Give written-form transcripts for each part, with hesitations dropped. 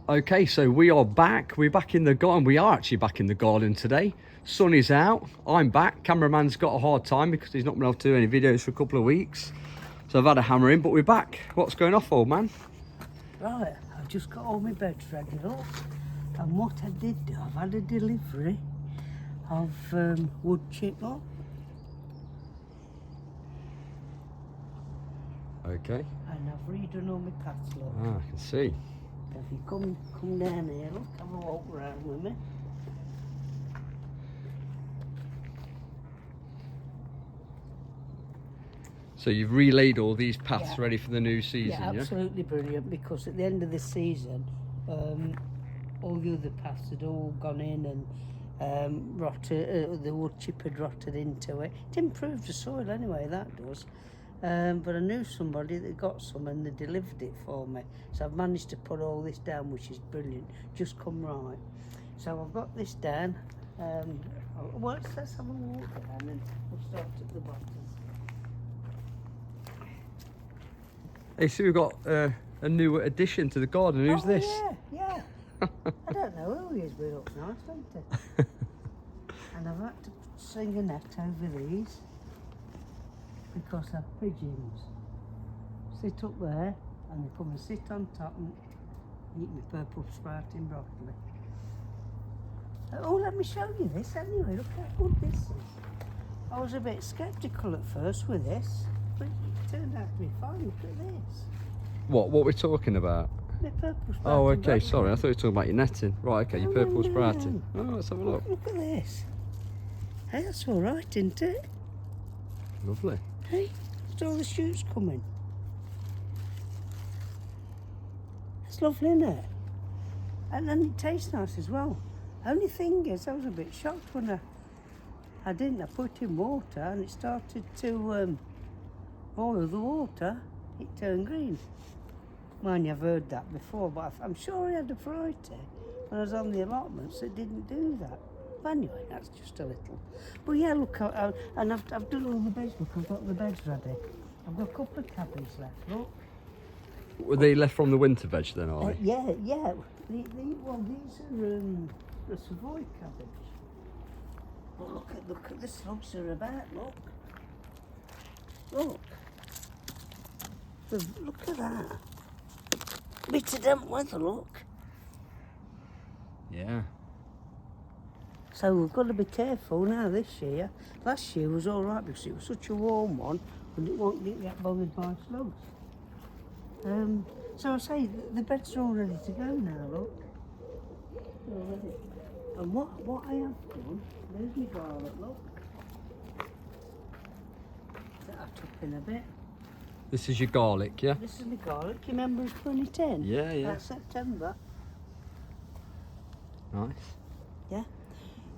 Okay, so we are back. We're back in the garden. We are actually back in the garden today. Sun is out. I'm back. Cameraman's got a hard time because he's not been able to do any videos for a couple of weeks. So I've had a hammer in, but we're back. What's going off, old man? Right, I've just got all my beds ready up. And what I did do, I've had a delivery of wood chip up. Okay. And I've redone all my paths, look. Ah, I can see. If you come down here, look, have a walk round with me. So you've relayed all these paths ready for the new season, yeah? Absolutely brilliant, because at the end of the season, all the other paths had all gone in and rotted, the wood chip had rotted into it. It improved the soil anyway, that does. But I knew somebody that got some and they delivered it for me. So I've managed to put all this down, which is brilliant. Just come right. So I've got this down. Well, let's have a walk down and we'll start at the bottom. Hey, so we've got a new addition to the garden. Who's this? Yeah. I don't know who he is, but he looks nice, don't he? And I've had to sling a net over these because they're pigeons. Sit up there and they come and sit on top and eat my purple sprouting broccoli. Oh, let me show you this anyway. Look how good this is. I was a bit sceptical at first with this, but it turned out to be fine. Look at this. What we're talking about? My purple sprouting Oh, okay, broccoli. sorry. I thought you were talking about your netting. Right, okay, your purple sprouting. Oh, let's have a look. Look at this. Hey, that's all right, isn't it? Lovely. Hey, look at all the shoots coming. It's lovely, isn't it? And it tastes nice as well. Only thing is, I was a bit shocked when I put in water and it started to boil the water. It turned green. Mind you, I've heard that before, but I'm sure I had a variety when I was on the allotments that didn't do that. But anyway, that's just a little. But yeah, look, and I've done all the beds. Look, I've got the beds ready. I've got a couple of cabbages left. Look. Were they left from the winter veg then, are they? Yeah. Well, these are the Savoy cabbage. But look at the slugs are about. Look. Look at that. Bit of damp weather, look. Yeah. So we've got to be careful now this year. Last year was all right because it was such a warm one and it didn't get bothered by slugs. So I say the beds are all ready to go now, look. They're all ready. And what I have done, there's my garlic, look. That I took in a bit. This is your garlic, yeah? This is my garlic. You remember 2010? Yeah. That's September. Nice. Yeah.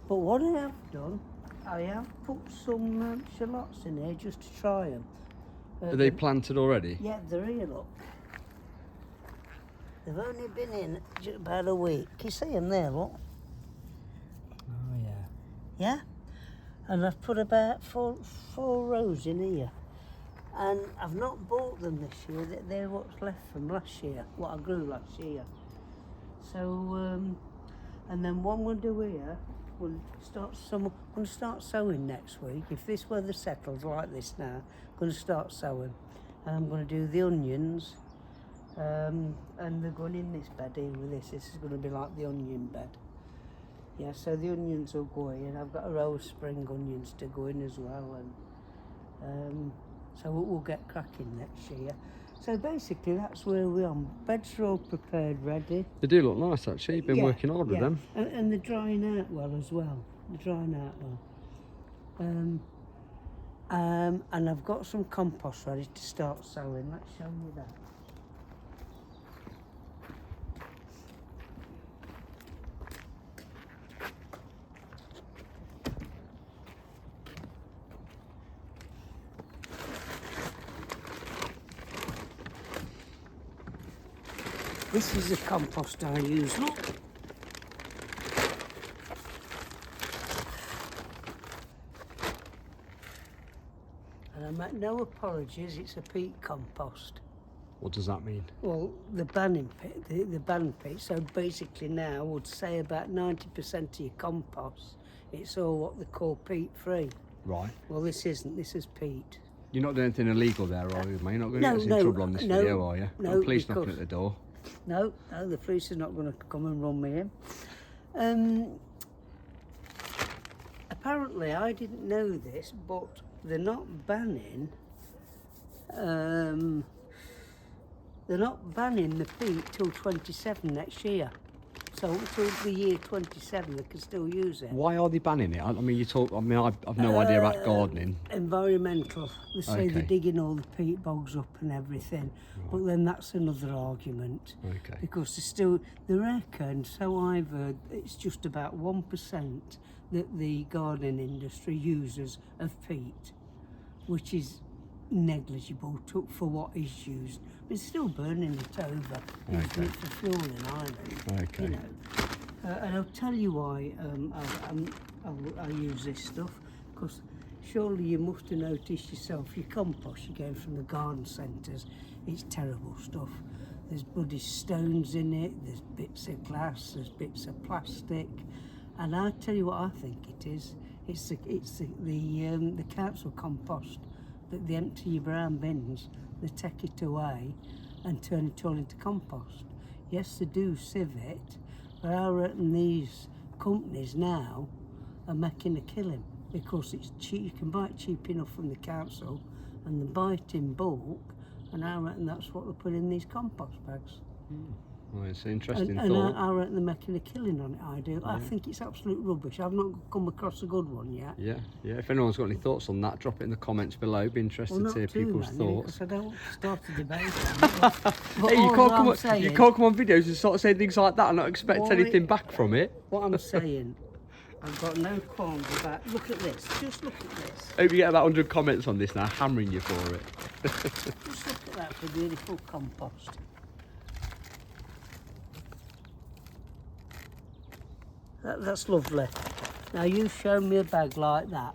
But what I have done, I have put some shallots in here just to try them. Are they planted already? Yeah, they're here, look. They've only been in just about a week. You see them there, look? Oh, yeah. Yeah? And I've put about four rows in here. And I've not bought them this year. They're what's left from last year, what I grew last year. So, and then what we'll do here, we'll start sowing next week. If this weather settles like this now, I'm going to start sowing. And I'm going to do the onions. And they're going in this bed here with this. This is going to be like the onion bed. Yeah, so the onions will go in. I've got a row of spring onions to go in as well. And so we'll get cracking next year. So basically that's where we are. Beds are all prepared, ready. They do look nice actually. You've been working hard with them. And they're drying out well as well. And I've got some compost ready to start sowing. Let's show you that. This is the compost I use, look. And I make no apologies, it's a peat compost. What does that mean? Well, the banning pit, the ban pit. So basically now I would say about 90% of your compost, it's all what they call peat free. Right. Well, this isn't. This is peat. You're not doing anything illegal there, are you, mate? You're not going to No, get us in no, trouble on this no, video, are you? no, Got the police because- knocking at the door. No, the police are not going to come and run me in. Apparently, I didn't know this, but they're not banning. They're not banning the peat till 27 next year. So until the year 27, they can still use it. Why are they banning it? I mean, I've no idea about gardening. Environmental. They say they're Okay. digging all the peat bogs up and everything. But then that's another argument. Okay. Because they reckon, so I've heard, it's just about 1% that the gardening industry uses of peat, which is negligible for what is used. But it's still burning it over, using it for fuel in Ireland. Okay. You know. And I'll tell you why I use this stuff, because surely you must have noticed yourself, your compost you're getting from the garden centres, it's terrible stuff. There's bloody stones in it, there's bits of glass, there's bits of plastic, and I tell you what I think it is. It's the council compost that they empty your brown bins, they take it away and turn it all into compost. Yes, they do sieve it, but I reckon these companies now are making a killing because it's cheap. You can buy it cheap enough from the council, and they buy it in bulk, and I reckon that's what they put in these compost bags. Well, it's an interesting And thought. I reckon they're making a killing on it. I do. I think it's absolute rubbish. I've not come across a good one yet. Yeah. If anyone's got any thoughts on that, drop it in the comments below. Be interested to hear people's thoughts. Because I don't want to start a debate. Hey, you can't come on videos and sort of say things like that and not expect Why- anything back from it. What I'm saying, I've got no qualms about. Look at this. Just look at this. Hope you get about 100 comments on this now, hammering you for it. Just look at that for beautiful compost. That's lovely. Now you've shown me a bag like that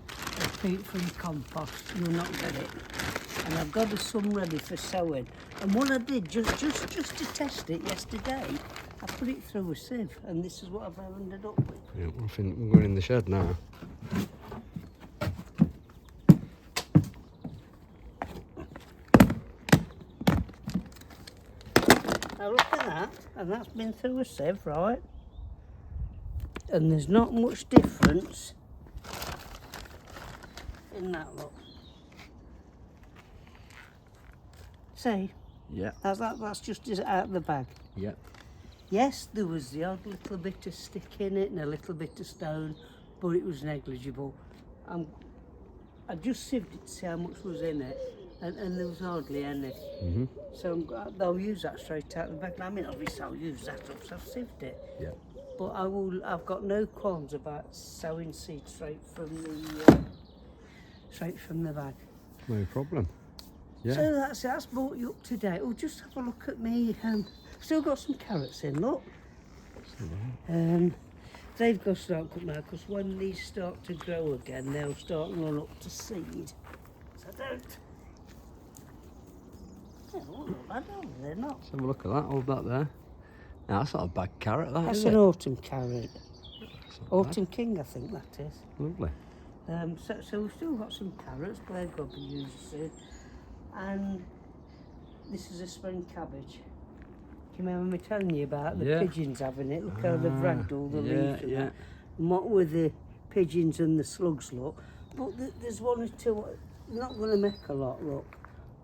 of peat from compost. You'll not get it. And I've got some ready for sowing. And what I did just to test it yesterday, I put it through a sieve, and this is what I've ended up with. Yeah, I think we're going in the shed now. Now look at that, and that's been through a sieve, right? And there's not much difference in that look. See, Yeah. that's just out of the bag. Yeah. Yes, there was the odd little bit of stick in it and a little bit of stone, but it was negligible. I just sieved it to see how much was in it, and there was hardly any. So I'll use that straight out of the bag. I mean, obviously I'll use that up, so I've sieved it. Yeah. But I've got no qualms about sowing seeds straight from the bag. No problem. Yeah. So that's brought you up to date. Oh, just have a look at me. Still got some carrots in, look. They've got to start cutting out because when these start to grow again, they'll start and run up to seed. So don't. Yeah, well, not bad, are they? They're not. Let's have a look at that. Hold that there. Now, that's not a bad carrot, that That's is an it? autumn carrot. That's not Autumn king, I think that is. bad. Lovely. So we've still got some carrots, but they've got to be used soon. And this is a spring cabbage. Do you remember me telling you about the pigeons having it? Look how they've ragged all the leaves and that. And what with the pigeons and the slugs look. But there's one or two, not going to make a lot, look.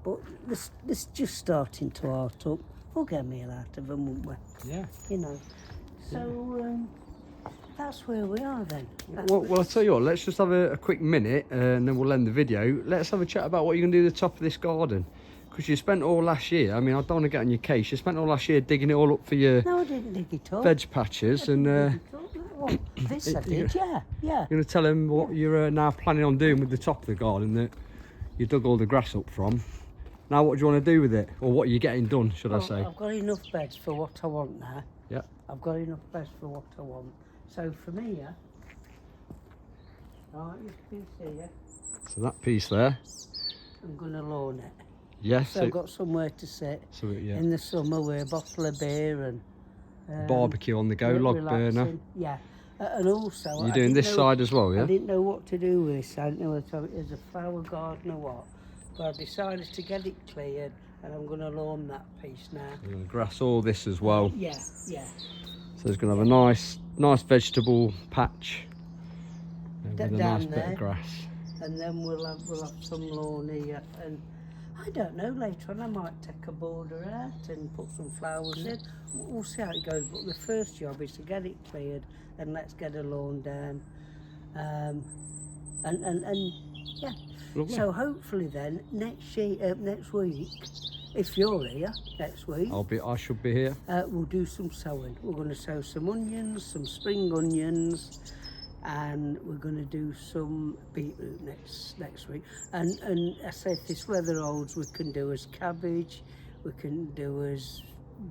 But this just starting to art up. We'll get a meal out of them, won't we? Yeah. You know. So that's where we are then. Well, I'll tell you what, let's just have a quick minute and then we'll end the video. Let's have a chat about what you're going to do at the top of this garden. Because you spent all last year, I mean, I don't want to get on your case, you spent all last year digging it all up for your No, I didn't dig it up. veg patches. And This I did, yeah. you're going to tell them what you're now planning on doing with the top of the garden that you dug all the grass up from. Now what do you want to do with it? Or what are you getting done, should I say? I've got enough beds for what I want now. Yeah. I've got enough beds for what I want. So from here, right, this piece here, So that piece there. I'm going to lawn it. Yes. So I've got somewhere to sit So yeah. in the summer with a bottle of beer and Barbecue on the go, log burner. relaxing. Yeah. And also, You're I doing didn't this know- side as well, I yeah? didn't know what to do with this. I didn't know whether it was a flower garden or what. But I decided to get it cleared, and I'm going to lawn that piece now. You're going to grass all this as well. Yeah, yeah. So it's going to have a nice vegetable patch with a Down nice bit there. of grass. And then we'll have some lawn here. And I don't know, later on I might take a border out and put some flowers in. We'll see how it goes. But the first job is to get it cleared and let's get a lawn down. And yeah. Lovely. So hopefully then next week, if you're here next week, I should be here. we'll do some sowing. We're going to sow some onions, some spring onions, and we're going to do some beetroot next week. And I say if this weather holds, we can do as cabbage, we can do as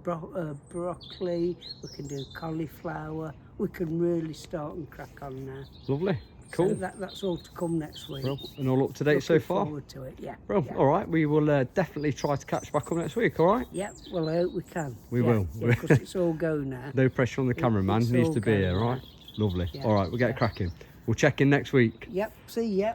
broccoli, we can do cauliflower. We can really start and crack on now. Lovely. Cool. So that's all to come next week. Well, and all up to date so Looking far? forward to it, yeah. Well, yeah. all right. We will definitely try to catch back up next week, all right? Yeah, well, I hope we can. We will. Because it's all go now. No pressure on the cameraman. It's Needs all to be go here, now. right? Lovely. Yeah, All right, we'll get yeah. cracking. We'll check in next week. Yep, see ya.